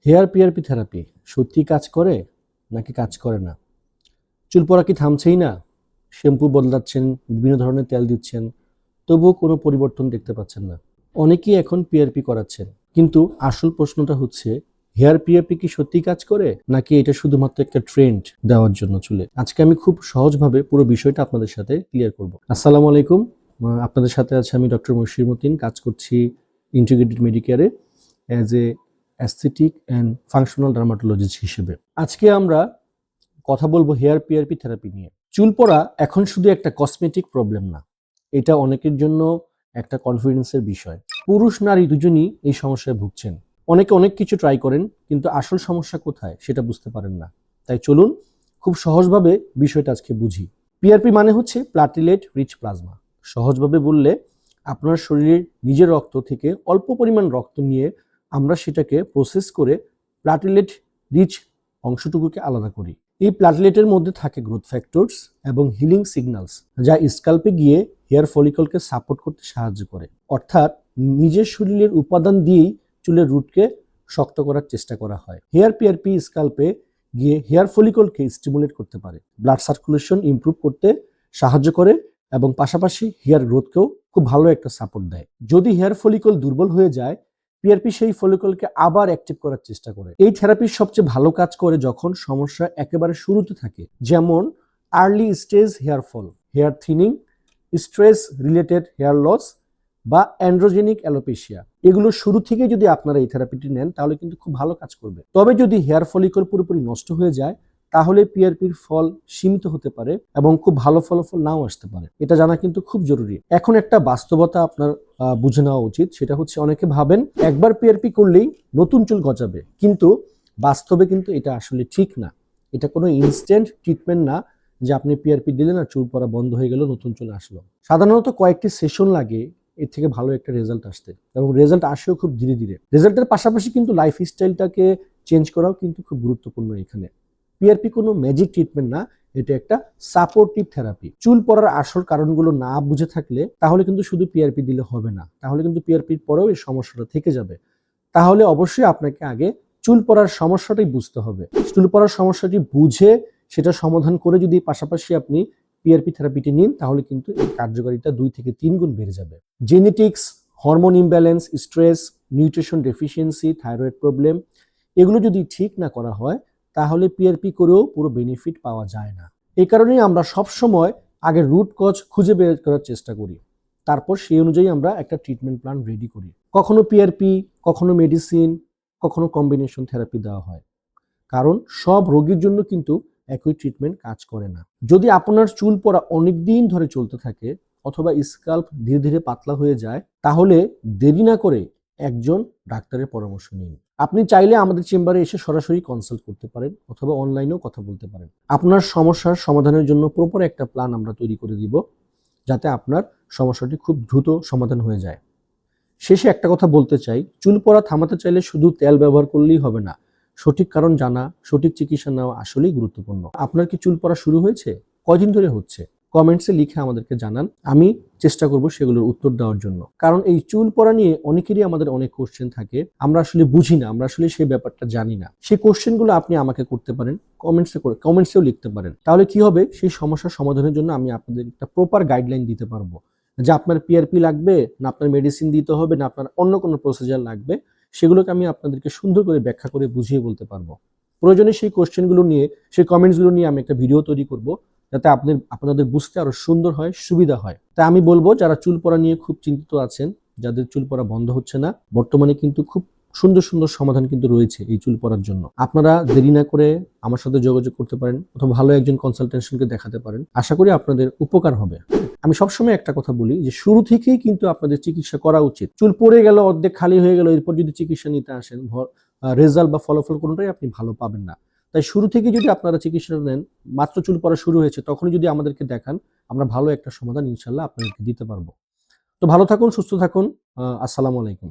Hair PRP therapy সত্যি কাজ করে নাকি কাজ করে না? চুল পড়া কি থামছেই না? শ্যাম্পু বদলাচ্ছেন, বিভিন্ন ধরনের তেল দিচ্ছেন, তবুও কোনো পরিবর্তন দেখতে পাচ্ছেন না। অনেকেই এখন পিআরপি করাচ্ছেন, কিন্তু আসল প্রশ্নটা হচ্ছে হেয়ার পিআরপি কি সত্যি কাজ করে নাকি এটা শুধুমাত্র একটা ট্রেন্ড দেওয়ার জন্য চুলে? আজকে আমি খুব সহজভাবে পুরো বিষয়টা আপনাদের সাথে ক্লিয়ার করব। আসসালামু আলাইকুম। আপনাদের সাথে আছে আমি ডক্টর মশির মতিন, কাজ করছি ইন্টিগ্রেটেড মেডিকেয়ারে as a aesthetic and functional dermatologist হিসেবে। আজকে আমরা কথা বলবো হেয়ার পিআরপি থেরাপি নিয়ে। চুল পড়া এখন শুধু একটা কসমেটিক প্রবলেম না, এটা অনেকের জন্য একটা কনফিডেন্সের বিষয়। পুরুষ নারী দুজনই এই সমস্যায় ভুগছেন। অনেকে অনেক কিছু ট্রাই করেন, কিন্তু আসল সমস্যা কোথায় সেটা বুঝতে পারেন না। তাই চলুন খুব সহজভাবে বিষয়টা আজকে বুঝি। পিআরপি মানে হচ্ছে প্লাটিলেট রিচ প্লাজমা। সহজভাবে বললে, আপনার শরীরের নিজের রক্ত থেকে অল্প পরিমাণ রক্ত নিয়ে আমরা সেটাকে প্রসেস করে প্লাটিলেট রিচ অংশটুকুকে আলাদা করি। এই প্লাটিলেটের মধ্যে থাকে গ্রোথ ফ্যাক্টরস এবং হিলিং সিগন্যালস, যা স্ক্যাল্পে গিয়ে হেয়ার ফলিকলকে সাপোর্ট করতে সাহায্য করে। অর্থাৎ নিজের শরীরের উপাদান দিয়েই চুলের রুটকে শক্ত করার চেষ্টা করা হয়। হেয়ার পিআরপি স্ক্যাল্পে গিয়ে হেয়ার ফলিকলকে স্টিমুলেট করতে পারে, ব্লাড সার্কুলেশন ইমপ্রুভ করতে সাহায্য করে এবং পাশাপাশি হেয়ার গ্রোথকেও খুব ভালো একটা সাপোর্ট দেয়। যদি হেয়ার ফলিকল দুর্বল হয়ে যায়, পিআরপি সেই ফলিকলকে আবার অ্যাক্টিভ করার চেষ্টা করে। এই থেরাপির সবচেয়ে ভালো কাজ করে যখন সমস্যা একেবারে শুরুতে থাকে, যেমন early stage hair fall, hair thinning, stress related hair loss বা অ্যান্ড্রোজেনিক অ্যালোপেশিয়া। এগুলো শুরু থেকে যদি আপনারা এই থেরাপিটি নেন তাহলে কিন্তু খুব ভালো কাজ করবে। তবে যদি হেয়ার ফলিকল পুরোপুরি নষ্ট হয়ে যায়, তাহলে পিআরপির ফল সীমিত হতে পারে এবং খুব ভালো ফলাফল নাও আসতে পারে। এটা জানা কিন্তু খুব জরুরি। এখন একটা বাস্তবতা আপনার বুঝে নেওয়া উচিত, সেটা হচ্ছে অনেকে ভাবেন একবার পিআরপি করলেই নতুন চুল গজাবে, কিন্তু বাস্তবে কিন্তু এটা আসলে ঠিক না। এটা কোনো ইনস্ট্যান্ট ট্রিটমেন্ট না যে আপনি পিআরপি দিলেন আর চুল পড়া বন্ধ হয়ে গেল, নতুন চুল আসলো। সাধারণত কয়েকটি সেশন লাগে এর থেকে ভালো একটা রেজাল্ট আসতে, এবং রেজাল্ট আসেও খুব ধীরে ধীরে। রেজাল্টের পাশাপাশি কিন্তু লাইফ স্টাইলটাকে চেঞ্জ করাও কিন্তু খুব গুরুত্বপূর্ণ এখানে। পিআরপি কোনো ম্যাজিক ট্রিটমেন্ট না, এটা একটা সাপোর্টিভ থেরাপি। চুল পড়ার আসল কারণগুলো না বুঝে থাকলে তাহলে কিন্তু শুধু পিআরপি দিলে হবে না, তাহলে কিন্তু পিআরপির পরেও এই সমস্যাটা থেকে যাবে। তাহলে অবশ্যই আপনাকে আগে চুল পড়ার সমস্যাটাই বুঝতে হবে। চুল পড়ার সমস্যাটি বুঝে সেটা সমাধান করে যদি পাশাপাশি আপনি পিআরপি থেরাপিটি নিন, তাহলে কিন্তু এর কার্যকারিতা 2 থেকে 3 গুণ বেড়ে যাবে। Genetics, hormone imbalance, stress, nutrition deficiency, thyroid problem, এগুলো যদি ঠিক না করা হয় তাহলে পিআরপি করেও পুরো বেনিফিট পাওয়া যায় না। এই কারণেই আমরা সবসময় আগে রুট কজ খুঁজে বের করার চেষ্টা করি, তারপর সেই অনুযায়ী আমরা একটা ট্রিটমেন্ট প্ল্যান রেডি করি। কখনো পিআরপি, কখনো মেডিসিন, কখনো কম্বিনেশন থেরাপি দেওয়া হয়, কারণ সব রোগীর জন্য কিন্তু একই ট্রিটমেন্ট কাজ করে না। যদি আপনার চুল পড়া অনেক দিন ধরে চলতে থাকে অথবা স্ক্যাল্প ধীরে ধীরে পাতলা হয়ে যায়, তাহলে দেরি না করে একজন ডাক্তারের পরামর্শ নিন। আপনি চাইলে আমাদের চেম্বারে এসে সরাসরি কনসাল্ট করতে পারেন অথবা অনলাইনেও কথা বলতে পারেন। আপনার সমস্যার সমাধানের জন্য প্রপার একটা প্ল্যান আমরা তৈরি করে দিব, যাতে আপনার সমস্যাটি খুব দ্রুত সমাধান হয়ে যায়। শেষে একটা কথা বলতে চাই, চুল পড়া থামাতে চাইলে শুধু তেল ব্যবহার করলেই হবে না, সঠিক কারণ জানা, সঠিক চিকিৎসা নেওয়া আসলেই গুরুত্বপূর্ণ। আপনার কি চুল পড়া শুরু হয়েছে? কয়দিন ধরে হচ্ছে? কমেন্টসে লিখে আমাদেরকে জানান, আমি চেষ্টা করব সেগুলোর উত্তর দেওয়ার জন্য। কারণ এই চুল পড়া নিয়ে অনেকেরই আমাদের অনেক কোশ্চেন থাকে, আমরা আসলে বুঝি না, আমরা আসলে সেই ব্যাপারটা জানি না। সেই কোশ্চেনগুলো আপনি আমাকে করতে পারেন, কমেন্টসেও লিখতে পারেন। তাহলে কি হবে, সেই সমস্যার সমাধানের জন্য আমি আপনাদের একটা প্রপার গাইডলাইন দিতে পারবো, যে আপনার পিআরপি লাগবে না আপনার মেডিসিন দিতে হবে না আপনার অন্য কোনো প্রসিজার লাগবে, সেগুলোকে আমি আপনাদেরকে সুন্দর করে ব্যাখ্যা করে বুঝিয়ে বলতে পারবো। প্রয়োজনে সেই কোশ্চেনগুলো নিয়ে, সেই কমেন্টসগুলো নিয়ে আমি একটা ভিডিও তৈরি করব, যাতে আপনাদের বুঝতে আরো সুন্দর হয়, সুবিধা হয়। তাই আমি বলবো, যারা চুল পড়া নিয়ে খুব চিন্তিত আছেন, যাদের চুল পড়া বন্ধ হচ্ছে না, বর্তমানে কিন্তু খুব সুন্দর সুন্দর সমাধান কিন্তু রয়েছে এই চুল পড়ার জন্য। আপনারা দেরি না করে আমার সাথে যোগাযোগ করতে পারেন অথবা ভালো একজন কনসালটেশনকে দেখাতে পারেন। আশা করি আপনাদের উপকার হবে। আমি সবসময় একটা কথা বলি যে শুরু থেকেই কিন্তু আপনাদের চিকিৎসা করা উচিত। চুল পড়ে গেল, অর্ধেক খালি হয়ে গেল, এরপর যদি চিকিৎসা নিতে আসেন, রেজাল্ট বা ফলাফল কোনোটাই আপনি ভালো পাবেন না। তাই শুরু থেকে যদি আপনারা চিকিৎসা নেন, মাত্র চুল পড়া শুরু হয়েছে তখনই যদি আমাদেরকে দেখান, আমরা ভালো একটা সমাধান ইনশাল্লাহ আপনাদেরকে দিতে পারবো। তো ভালো থাকুন, সুস্থ থাকুন। আসসালামু আলাইকুম।